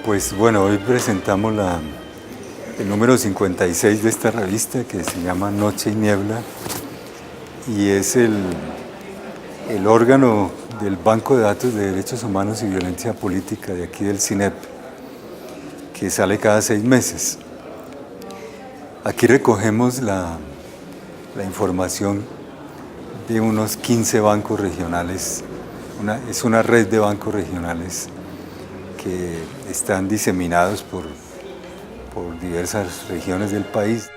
Pues bueno, hoy presentamos el número 56 de esta revista que se llama Noche y Niebla y es el órgano del Banco de Datos de Derechos Humanos y Violencia Política de aquí del CINEP, que sale cada 6 meses. Aquí recogemos la información de unos 15 bancos regionales, es una red de bancos regionales que están diseminados por diversas regiones del país.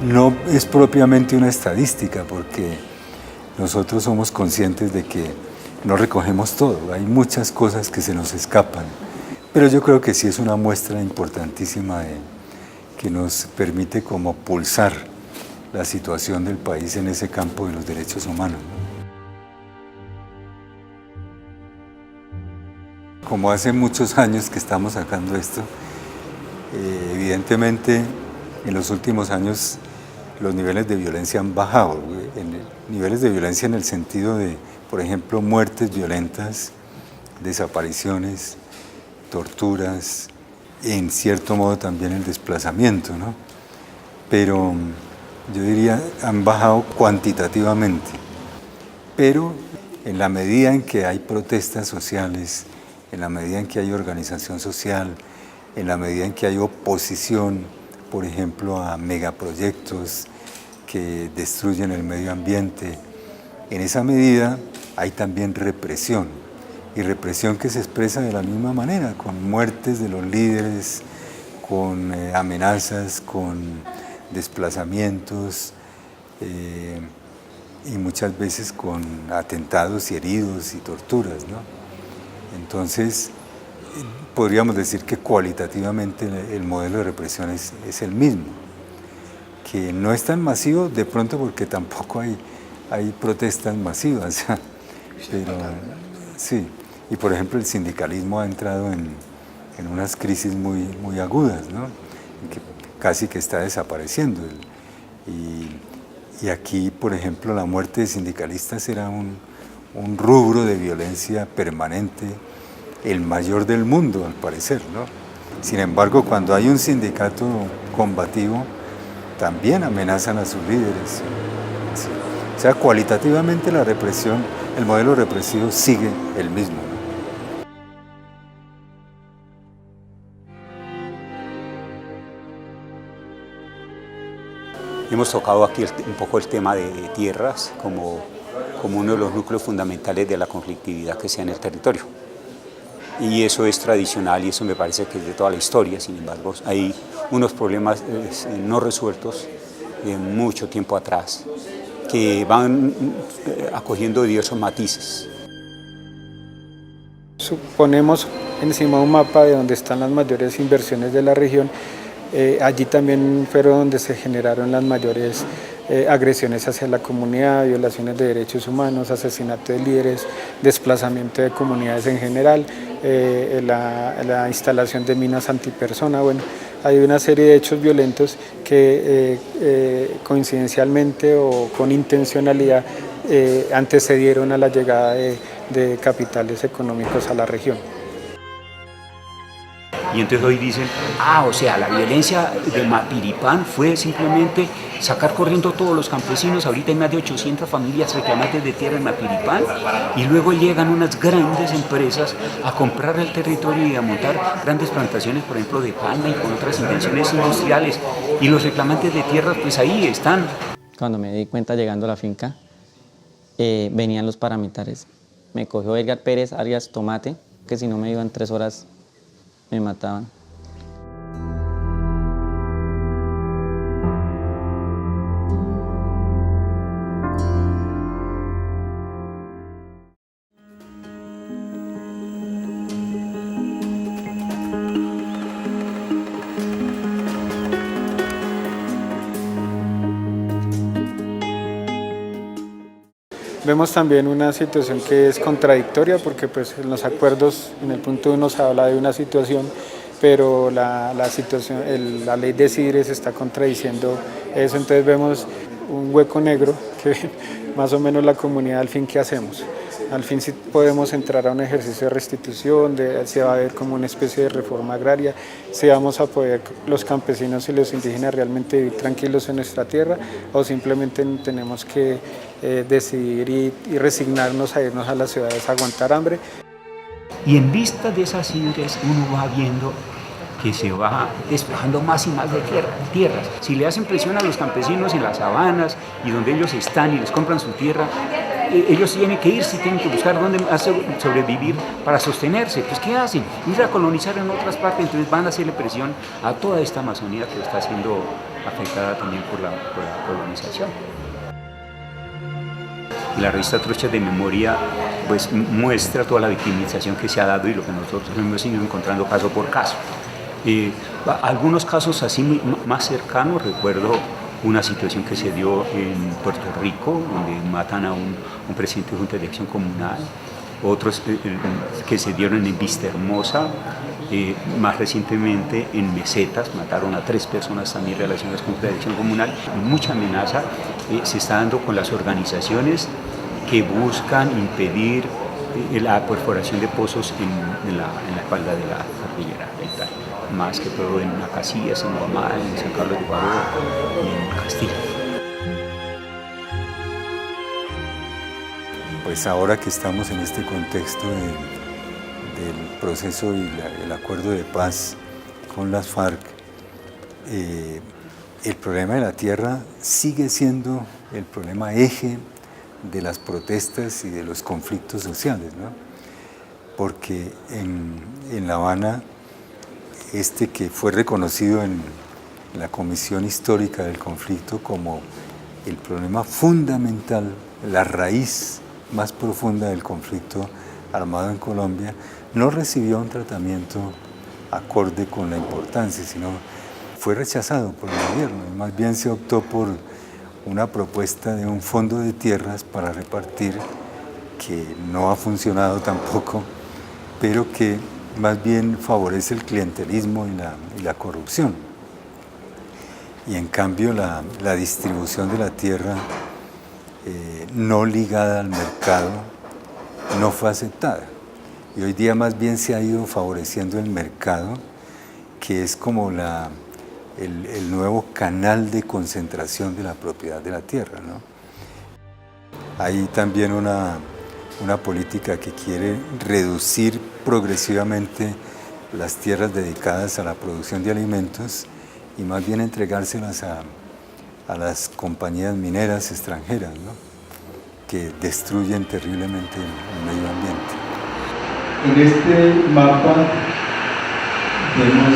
No es propiamente una estadística porque nosotros somos conscientes de que no recogemos todo, hay muchas cosas que se nos escapan, pero yo creo que sí es una muestra importantísima que nos permite como pulsar la situación del país en ese campo de los derechos humanos. Como hace muchos años que estamos sacando esto, evidentemente en los últimos años los niveles de violencia han bajado, niveles de violencia en el sentido de, por ejemplo, muertes violentas, desapariciones, torturas, en cierto modo también el desplazamiento, ¿no? Pero yo diría han bajado cuantitativamente, pero en la medida en que hay protestas sociales, en la medida en que hay organización social, en la medida en que hay oposición, por ejemplo, a megaproyectos que destruyen el medio ambiente, en esa medida hay también represión, y represión que se expresa de la misma manera, con muertes de los líderes, con amenazas, con desplazamientos, y muchas veces con atentados y heridos y torturas, ¿no? Entonces, podríamos decir que cualitativamente el modelo de represión es el mismo, que no es tan masivo de pronto porque tampoco hay protestas masivas, pero sí, y por ejemplo el sindicalismo ha entrado en unas crisis muy agudas, ¿no? Que casi que está desapareciendo, y aquí, por ejemplo, la muerte de sindicalistas era un rubro de violencia permanente, el mayor del mundo al parecer, ¿no? Sin embargo, cuando hay un sindicato combativo, también amenazan a sus líderes. Sí. O sea, cualitativamente la represión, el modelo represivo sigue el mismo, ¿no? Hemos tocado aquí un poco el tema de tierras como uno de los núcleos fundamentales de la conflictividad que sea en el territorio. Y eso es tradicional y eso me parece que es de toda la historia. Sin embargo, hay unos problemas no resueltos de mucho tiempo atrás que van acogiendo diversos matices. Ponemos encima un mapa de donde están las mayores inversiones de la región. Allí también fueron donde se generaron las mayores agresiones hacia la comunidad, violaciones de derechos humanos, asesinato de líderes, desplazamiento de comunidades en general, la instalación de minas antipersona. Bueno, hay una serie de hechos violentos que coincidencialmente o con intencionalidad antecedieron a la llegada de capitales económicos a la región. Y entonces hoy dicen, o sea, la violencia de Mapiripán fue simplemente sacar corriendo todos los campesinos. Ahorita hay más de 800 familias reclamantes de tierra en Mapiripán y luego llegan unas grandes empresas a comprar el territorio y a montar grandes plantaciones, por ejemplo, de palma y con otras invenciones industriales. Y los reclamantes de tierra, pues ahí están. Cuando me di cuenta llegando a la finca, venían los paramilitares. Me cogió Edgar Pérez, alias Tomate, que si no me iban 3 horas me mataban. Vemos también una situación que es contradictoria porque pues, en los acuerdos, en el punto 1 se habla de una situación, pero la ley de CIDRES está contradiciendo eso, entonces vemos un hueco negro que más o menos la comunidad al fin ¿qué hacemos? Al fin sí podemos entrar a un ejercicio de restitución, se va a ver como una especie de reforma agraria, si vamos a poder los campesinos y los indígenas realmente vivir tranquilos en nuestra tierra o simplemente tenemos que decidir y resignarnos a irnos a las ciudades a aguantar hambre. Y en vista de esas ideas uno va viendo que se va despejando más y más de tierras. Si le hacen presión a los campesinos en las sabanas y donde ellos están y les compran su tierra, ellos tienen que irse, tienen que buscar dónde sobrevivir para sostenerse. Pues ¿qué hacen? Ir a colonizar en otras partes, entonces van a hacerle presión a toda esta Amazonía que está siendo afectada también por la colonización. La revista Trochas de Memoria pues muestra toda la victimización que se ha dado y lo que nosotros hemos ido encontrando caso por caso. Algunos casos así más cercanos, recuerdo una situación que se dio en Puerto Rico, donde matan a un presidente de Junta de Acción Comunal, otros que se dieron en Vista Hermosa, más recientemente en Mesetas, mataron a 3 personas también relacionadas con Junta de Acción Comunal. Mucha amenaza se está dando con las organizaciones que buscan impedir la perforación de pozos en la falda de la cordillera Oriental, más que todo en Acacias, en Guamal, en San Carlos de Guaró y en Castilla. Pues ahora que estamos en este contexto del proceso y el acuerdo de paz con las FARC, el problema de la tierra sigue siendo el problema eje de las protestas y de los conflictos sociales, ¿no? Porque en La Habana, que fue reconocido en la Comisión Histórica del Conflicto como el problema fundamental, la raíz más profunda del conflicto armado en Colombia, no recibió un tratamiento acorde con la importancia, sino fue rechazado por el gobierno, y más bien se optó por una propuesta de un fondo de tierras para repartir que no ha funcionado tampoco, pero que más bien favorece el clientelismo y la corrupción. Y en cambio la distribución de la tierra no ligada al mercado no fue aceptada. Y hoy día más bien se ha ido favoreciendo el mercado, que es como el nuevo canal de concentración de la propiedad de la tierra, ¿no? Hay también una política que quiere reducir progresivamente las tierras dedicadas a la producción de alimentos y más bien entregárselas a las compañías mineras extranjeras, ¿no? Que destruyen terriblemente el medio ambiente. En este mapa vemos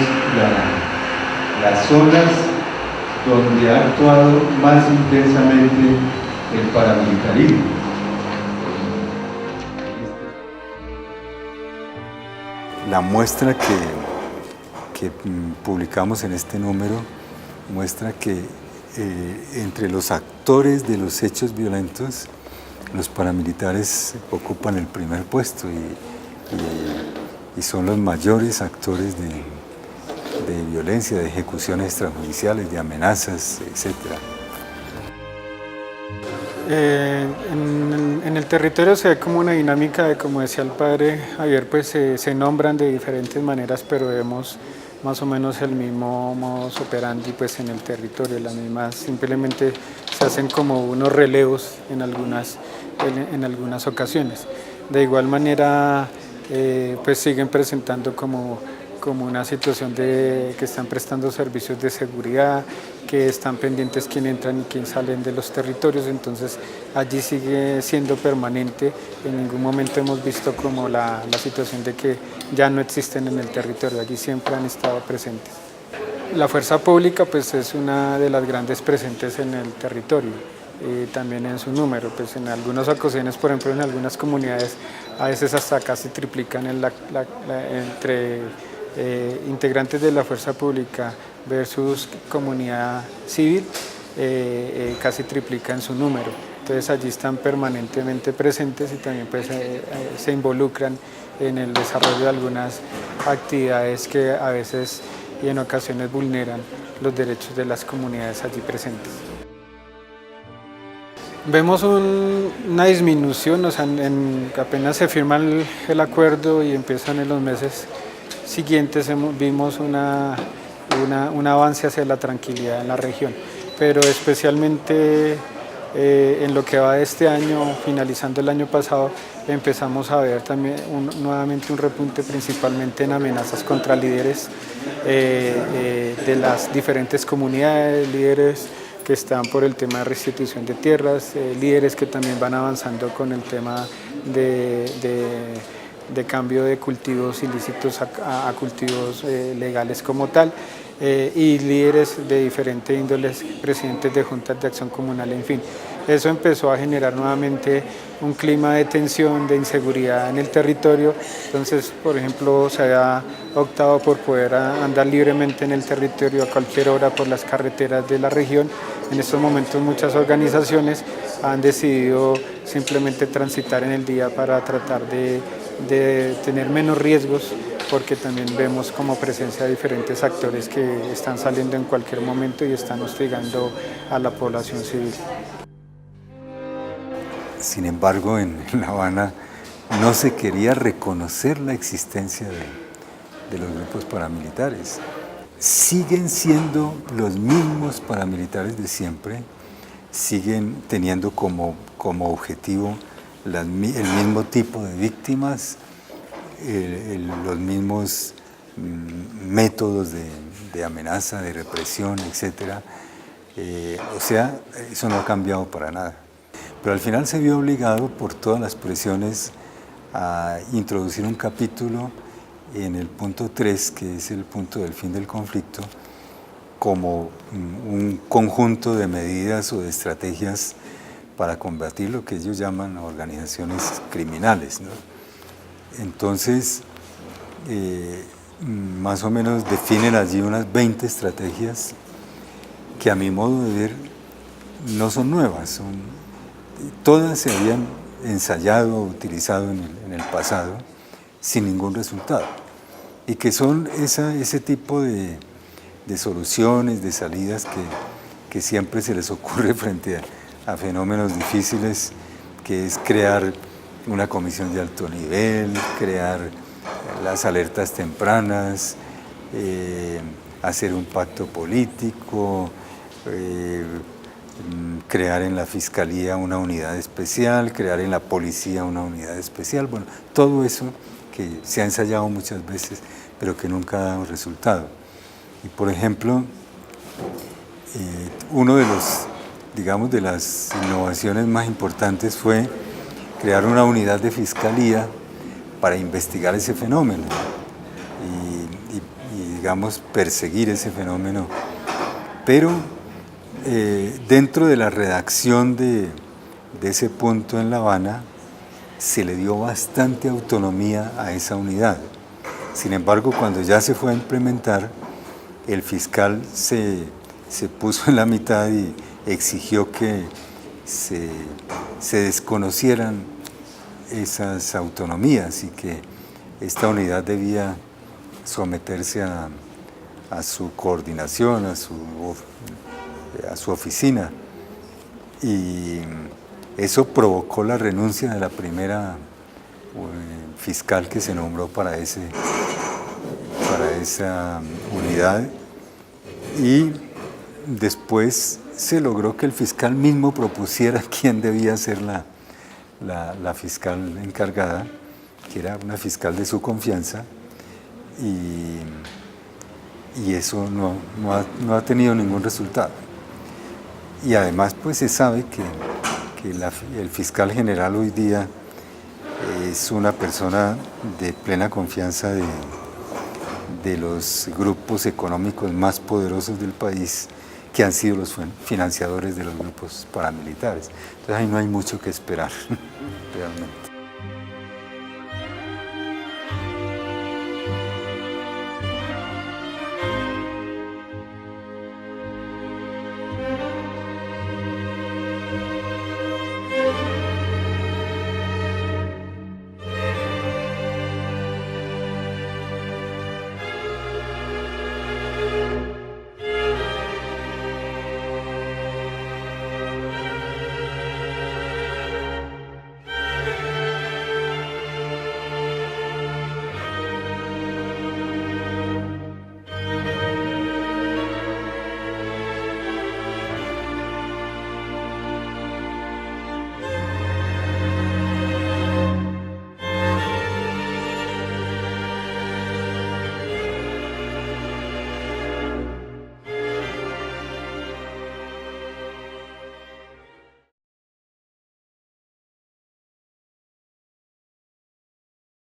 las zonas donde ha actuado más intensamente el paramilitarismo. La muestra que publicamos en este número muestra que entre los actores de los hechos violentos, los paramilitares ocupan el primer puesto y son los mayores actores de violencia, de ejecuciones extrajudiciales, de amenazas, etc. En el territorio se ve como una dinámica de, como decía el padre Javier, pues se nombran de diferentes maneras, pero vemos más o menos el mismo modus operandi pues en el territorio, las mismas, simplemente se hacen como unos relevos en algunas ocasiones. De igual manera pues siguen presentando como una situación de que están prestando servicios de seguridad, que están pendientes quién entran y quién salen de los territorios, entonces allí sigue siendo permanente. En ningún momento hemos visto como la situación de que ya no existen en el territorio, allí siempre han estado presentes. La fuerza pública pues es una de las grandes presentes en el territorio, también en su número, pues en algunas ocasiones, por ejemplo en algunas comunidades a veces hasta casi triplican entre integrantes de la fuerza pública versus comunidad civil, casi triplican su número. Entonces allí están permanentemente presentes y también pues, se involucran en el desarrollo de algunas actividades que a veces y en ocasiones vulneran los derechos de las comunidades allí presentes. Vemos una disminución, o sea, apenas se firma el acuerdo y empiezan en los meses siguientes, vimos un avance hacia la tranquilidad en la región, pero especialmente en lo que va de este año, finalizando el año pasado, empezamos a ver también nuevamente un repunte principalmente en amenazas contra líderes de las diferentes comunidades, líderes que están por el tema de restitución de tierras, líderes que también van avanzando con el tema de cambio de cultivos ilícitos a cultivos legales como tal, y líderes de diferentes índoles, presidentes de juntas de acción comunal, en fin. Eso empezó a generar nuevamente un clima de tensión, de inseguridad en el territorio. Entonces, por ejemplo, se ha optado por poder andar libremente en el territorio a cualquier hora por las carreteras de la región. En estos momentos muchas organizaciones han decidido simplemente transitar en el día para tratar de tener menos riesgos, porque también vemos como presencia de diferentes actores que están saliendo en cualquier momento y están hostigando a la población civil. Sin embargo, en La Habana no se quería reconocer la existencia de los grupos paramilitares. Siguen siendo los mismos paramilitares de siempre, siguen teniendo como objetivo el mismo tipo de víctimas, los mismos métodos de amenaza, de represión, etc. O sea, eso no ha cambiado para nada. Pero al final se vio obligado por todas las presiones a introducir un capítulo en el punto 3, que es el punto del fin del conflicto, como un conjunto de medidas o de estrategias para combatir lo que ellos llaman organizaciones criminales, ¿no? Entonces, más o menos definen allí unas 20 estrategias que a mi modo de ver no son nuevas, todas se habían ensayado o utilizado en el pasado sin ningún resultado, y que son ese tipo de soluciones, de salidas que siempre se les ocurre frente a fenómenos difíciles, que es crear una comisión de alto nivel, crear las alertas tempranas, hacer un pacto político, crear en la Fiscalía una unidad especial, crear en la Policía una unidad especial, bueno, todo eso que se ha ensayado muchas veces, pero que nunca ha dado resultado. Y por ejemplo, uno de de las innovaciones más importantes fue crear una unidad de fiscalía para investigar ese fenómeno y digamos, perseguir ese fenómeno. Pero dentro de la redacción de ese punto en La Habana, se le dio bastante autonomía a esa unidad. Sin embargo, cuando ya se fue a implementar, el fiscal se puso en la mitad y exigió que se desconocieran esas autonomías y que esta unidad debía someterse a su coordinación, a su oficina. Y eso provocó la renuncia de la primera fiscal que se nombró para esa unidad, y después se logró que el fiscal mismo propusiera quién debía ser la fiscal encargada, que era una fiscal de su confianza, y eso no ha tenido ningún resultado. Y además pues se sabe que el fiscal general hoy día es una persona de plena confianza de los grupos económicos más poderosos del país, que han sido los financiadores de los grupos paramilitares. Entonces ahí no hay mucho que esperar realmente.